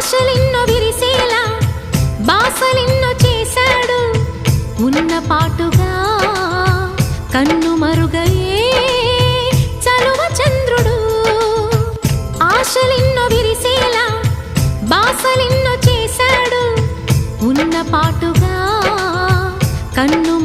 ఆశలెన్నో విరిసేలా బాసలెన్నో చేశాడు ఉన్న పాటుగా కన్ను మరుగయే చలువ చంద్రుడు ఆశలెన్నో విరిసేలా బాసలెన్నో చేశాడు ఉన్న పాటుగా కన్ను